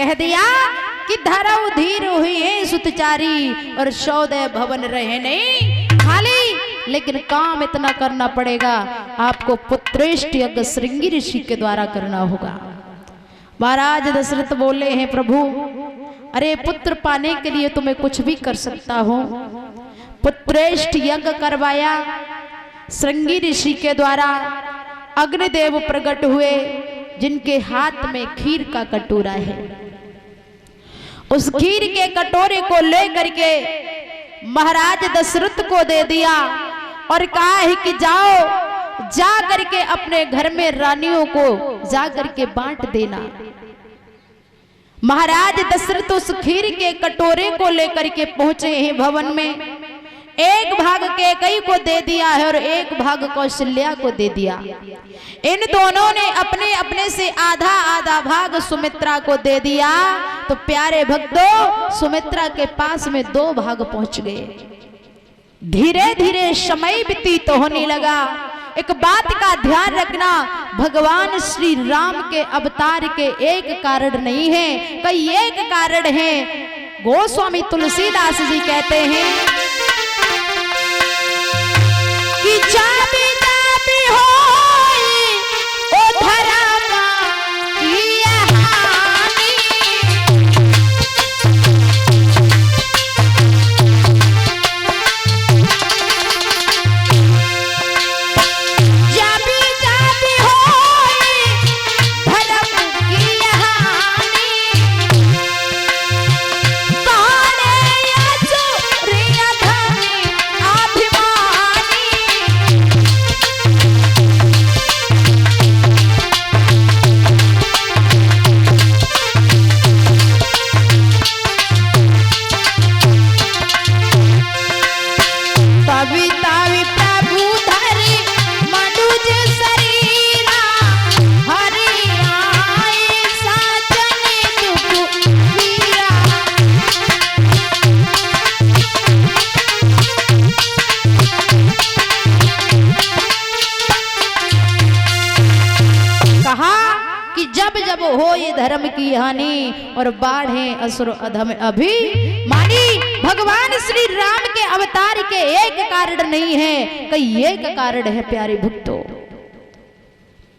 कह दिया कि धरऊ धीर हुई है सुतचारी और सौदे भवन रहे नहीं खाली, लेकिन काम इतना करना पड़ेगा, आपको पुत्रेष्ट यज्ञ श्रृंगी ऋषि के द्वारा करना होगा। महाराज दशरथ बोले हैं प्रभु, अरे पुत्र पाने के लिए तो मैं कुछ भी कर सकता हूँ। पुत्रेष्ट यज्ञ करवाया श्रृंगी ऋषि के द्वारा, अग्निदेव प्रकट हुए जिनके हाथ में खीर का कटोरा है। उस खीर के कटोरे को लेकर के महाराज दशरथ को दे दिया और कहा है कि जाओ जा करके अपने घर में रानियों को जा करके बांट देना। महाराज दशरथ उस खीर के कटोरे को लेकर के पहुंचे हैं भवन में। एक भाग कैकेयी को दे दिया है और एक भाग कौशल्या को दे दिया। इन दोनों ने अपने अपने से आधा आधा भाग सुमित्रा को दे दिया। तो प्यारे भक्तों, सुमित्रा के पास में 2 भाग पहुंच गए। धीरे धीरे समय व्यतीत होने लगा। एक बात का ध्यान रखना, भगवान श्री राम के अवतार के एक कारण नहीं है, कई एक कारण है। गोस्वामी तुलसीदास जी कहते हैं कि जाबी जाबी होई ओ धर्म की हानि, जाबी जाबी होई धर्म की हानि, काले असुरिया धनी अभिमानी। कवितावि प्रभु धरि मनुज शरीरा, हरि आए साजन दुख पीरा। कहा कि जब जब हो ये धर्म की हानि और बाढ़े असुर अधम अभिमानी। भगवान श्री राम के अवतार के एक कारण नहीं है, कई एक कारण है। प्यारे भक्तों,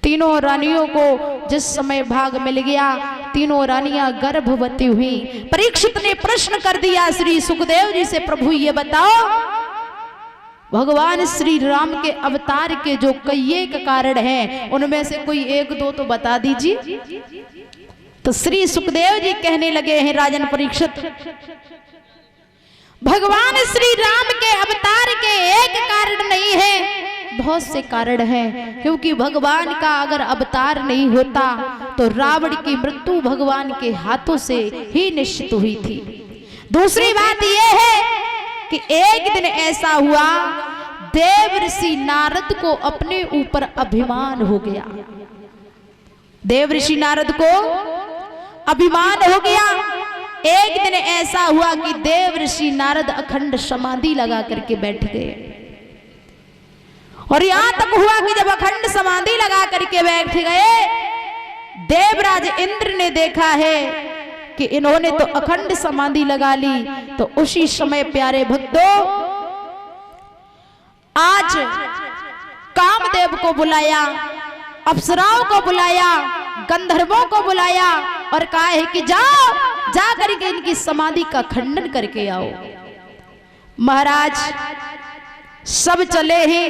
तीनों रानियों को जिस समय भाग मिल गया, तीनों रानियां गर्भवती हुई। परीक्षित ने प्रश्न कर दिया श्री सुखदेव जी से, प्रभु ये बताओ भगवान श्री राम के अवतार के जो कई एक कारण हैं, उनमें से कोई 1-2 तो बता दीजिए। तो श्री सुखदेव जी कहने लगे हैं, राजन परीक्षित, भगवान श्री राम के अवतार के एक कारण नहीं है, बहुत से कारण हैं। क्योंकि भगवान का अगर अवतार नहीं होता तो रावण की मृत्यु भगवान के हाथों से ही निश्चित हुई थी। दूसरी बात यह है कि एक दिन ऐसा हुआ, देव ऋषि नारद को अपने ऊपर अभिमान हो गया। देव ऋषि नारद को अभिमान हो गया। एक दिन ऐसा हुआ कि देव ऋषि नारद अखंड समाधि लगा करके बैठ गए। और यहां तक हुआ कि जब अखंड समाधि लगा करके बैठ गए, देवराज इंद्र ने देखा है कि इन्होंने तो अखंड समाधि लगा ली। तो उसी समय प्यारे भक्तों, आज कामदेव को बुलाया, अप्सराओं को बुलाया, गंधर्वों को बुलाया और कहा है कि जाओ जा करके इनकी समाधि का खंडन करके आओ। महाराज सब चले हैं,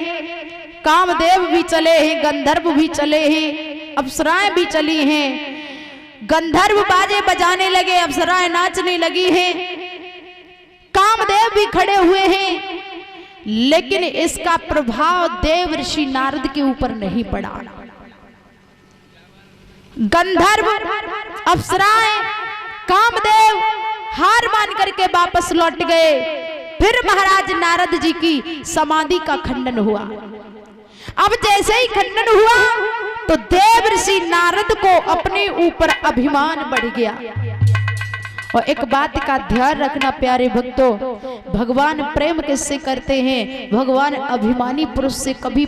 कामदेव भी चले हैं, गंधर्व भी चले हैं, अप्सराएं भी चली हैं। गंधर्व बाजे बजाने लगे, अप्सराएं नाचने लगी हैं, कामदेव भी खड़े हुए हैं। लेकिन इसका प्रभाव देव ऋषि नारद के ऊपर नहीं पड़ा। गंधर्व, अप्सराएं, कामदेव हार मान करके वापस लौट गए। फिर महाराज नारद जी की समाधि का खंडन हुआ। अब जैसे ही खंडन हुआ तो देव ऋषि नारद को अपने ऊपर अभिमान बढ़ गया। और एक बात का ध्यान रखना प्यारे भक्तों, भगवान प्रेम किससे करते हैं? भगवान अभिमानी पुरुष से कभी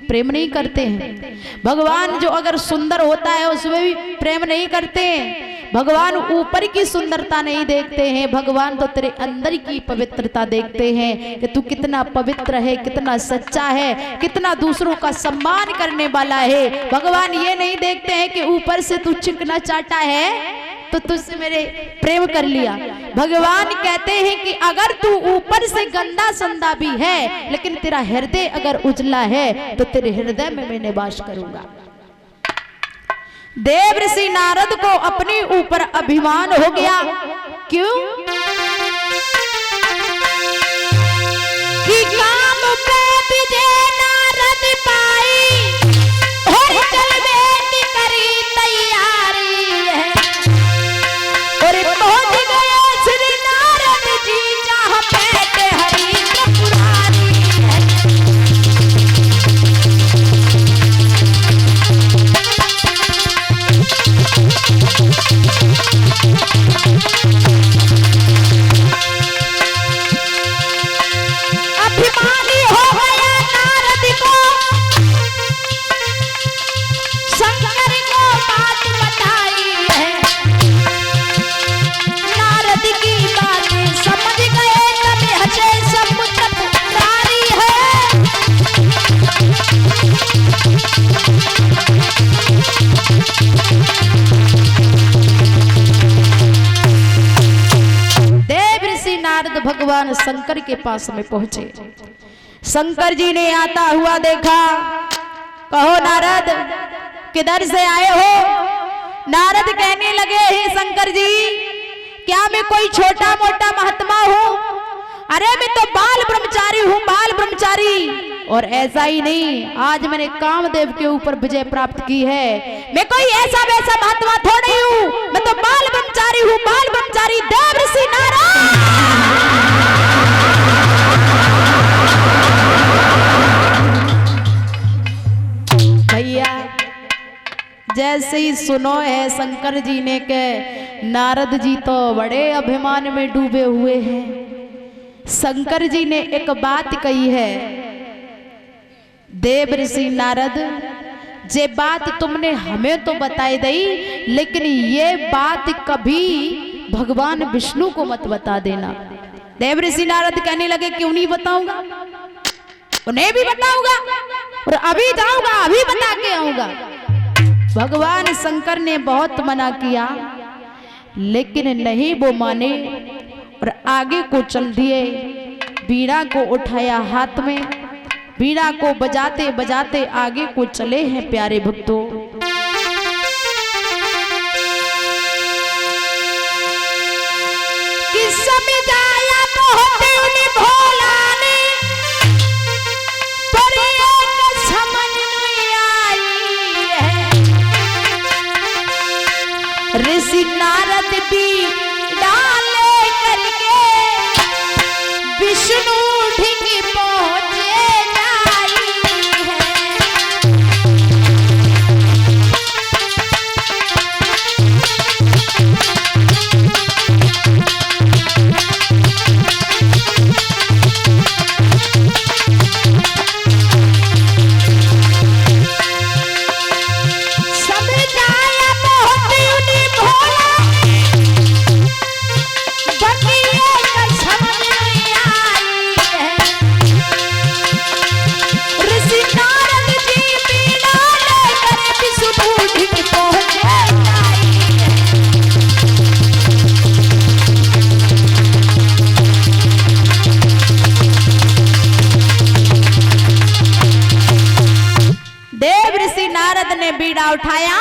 प्रेम नहीं करते हैं। भगवान जो अगर सुंदर होता है उसमें भी प्रेम नहीं करते हैं। भगवान ऊपर की सुंदरता नहीं देखते हैं, भगवान तो तेरे अंदर की पवित्रता देखते हैं कि तू कितना पवित्र है, कितना सच्चा है, कितना दूसरों का सम्मान करने वाला है। भगवान ये नहीं देखते हैं कि ऊपर से तू चिकना चाटा है तो तुझसे मेरे प्रेम कर लिया। भगवान कहते हैं कि अगर तू ऊपर से गंदा संदा भी है लेकिन तेरा हृदय अगर उजला है तो तेरे हृदय में मैं निवास करूंगा। देव ऋषि नारद को अपने ऊपर अभिमान हो गया। क्यों? कि काम पे विजय नारद पाई और चल बेटी करी तैयारी है और पहुंच गए श्री नारद जी जहां बैठे हरि पुरारी है। अभिमानी हो गया नारद को, शंकर को बात बताई है। नारद की बातें समझ गए तब हंसे सब पुरारी है। देव ऋषि नारद भगवान शंकर के पास में पहुंचे। शंकर जी ने आता हुआ देखा। कहो नारद किधर से आए हो? नारद कहने लगे हे शंकर जी, क्या मैं कोई छोटा मोटा महात्मा हूँ? अरे मैं तो बाल ब्रह्मचारी हूँ, बाल ब्रह्मचारी। और ऐसा ही नहीं, आज मैंने कामदेव के ऊपर विजय प्राप्त की है। मैं कोई ऐसा वैसा महात्मा थोड़ी हूँ, मैं तो बाल ब्रह्मचारी हूँ, बाल ब्रह्मचारी देव ऋषि नारद। भैया जैसे ही सुनो है शंकर जी ने के नारद जी तो बड़े अभिमान में डूबे हुए हैं। शंकर जी ने एक बात कही है, देव ऋषि नारद जे बात तुमने हमें तो बताई दी, लेकिन ये बात कभी भगवान विष्णु को मत बता देना। देव ऋषि नारद कहने लगे क्यों नहीं बताऊंगा, उन्हें भी बताऊंगा और अभी जाऊंगा, अभी बता के आऊंगा। भगवान शंकर ने बहुत मना किया लेकिन नहीं वो माने और आगे को चल दिए। बीड़ा को उठाया हाथ में, बीड़ा को बजाते बजाते आगे को चले हैं प्यारे भक्तों। कि समझाया बहुत उन्हें भोला ने, पर एक समझ नहीं आई है। ऋषि नारद भी डाले करके विष्णु ठीक पहुंचे जाई है। समझाया बहुत उन्हें भोला, बाकी एक समझ नहीं आई है। ऋषि नारद जी बीड़ा लेकर विष्णु ठीक पहुंचे जाई है। देव ऋषि नारद ने बीड़ा उठाया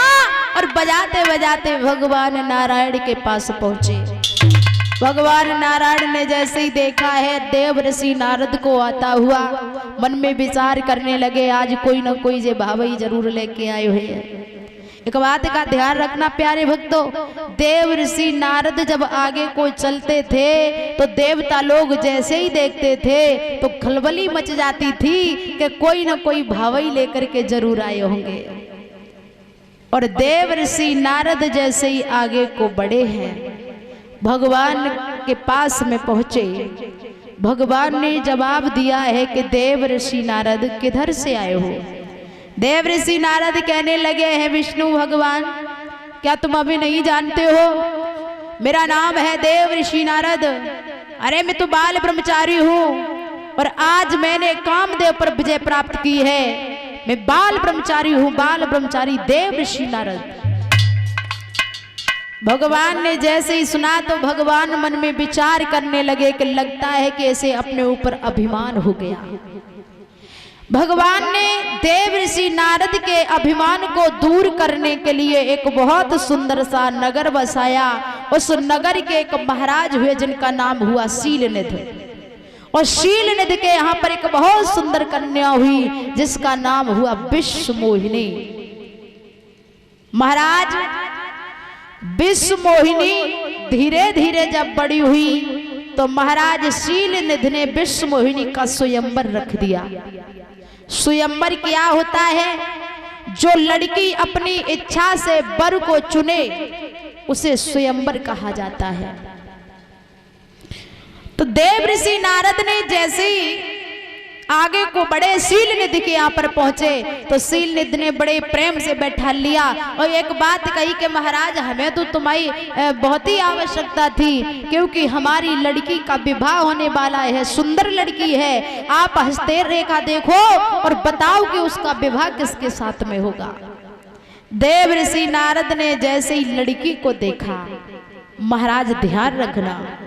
और बजाते बजाते भगवान नारायण के पास पहुंचे। भगवान नारायण ने जैसे ही देखा है देव ऋषि नारद को आता हुआ, मन में विचार करने लगे आज कोई न कोई जे भावई जरूर लेके आए हुए हैं। एक बात का ध्यान रखना प्यारे भक्तों, देव ऋषि नारद जब आगे को चलते थे तो देवता लोग जैसे ही देखते थे तो खलबली मच जाती थी कि कोई न कोई भावई लेकर के जरूर आए होंगे। और देव ऋषि नारद जैसे ही आगे को बढ़े हैं, भगवान के पास में पहुंचे। भगवान ने जवाब दिया है कि देव ऋषि नारद किधर से आए हो? देव ऋषि नारद कहने लगे हैं विष्णु भगवान क्या तुम अभी नहीं जानते हो? मेरा नाम है देव ऋषि नारद। अरे मैं तो बाल ब्रह्मचारी हूँ और आज मैंने कामदेव पर विजय प्राप्त की है। मैं बाल ब्रह्मचारी हूँ, बाल ब्रह्मचारी देव ऋषि नारद। भगवान ने जैसे ही सुना तो भगवान मन में विचार करने लगे कि लगता है कि ऐसे अपने ऊपर अभिमान हो गया। भगवान ने देव ऋषि नारद के अभिमान को दूर करने के लिए एक बहुत सुंदर सा नगर बसाया। उस नगर के एक महाराज हुए जिनका नाम हुआ शीलनिधि। और शीलनिधि के यहाँ पर एक बहुत सुंदर कन्या हुई जिसका नाम हुआ विश्वमोहिनी। महाराज विश्वमोहिनी धीरे धीरे जब बड़ी हुई तो महाराज शीलनिधि ने विश्वमोहिनी का स्वयंवर रख दिया। स्वयंवर क्या होता है? जो लड़की अपनी इच्छा से वर को चुने उसे स्वयंवर कहा जाता है। तो देव ऋषि नारद ने जैसे ही आगे को बड़े शीलनिधि के यहाँ पर पहुंचे तो शीलनिधि ने बड़े प्रेम से बैठा लिया और एक बात कही कि महाराज हमें तो तुम्हारी बहुत ही आवश्यकता थी, क्योंकि हमारी लड़की का विवाह होने वाला है, सुंदर लड़की है। आप हस्ते रेखा देखो और बताओ कि उसका विवाह किसके साथ में होगा। देव ऋषि नारद ने जैसे ही लड़की को देखा, महाराज ध्यान रखना,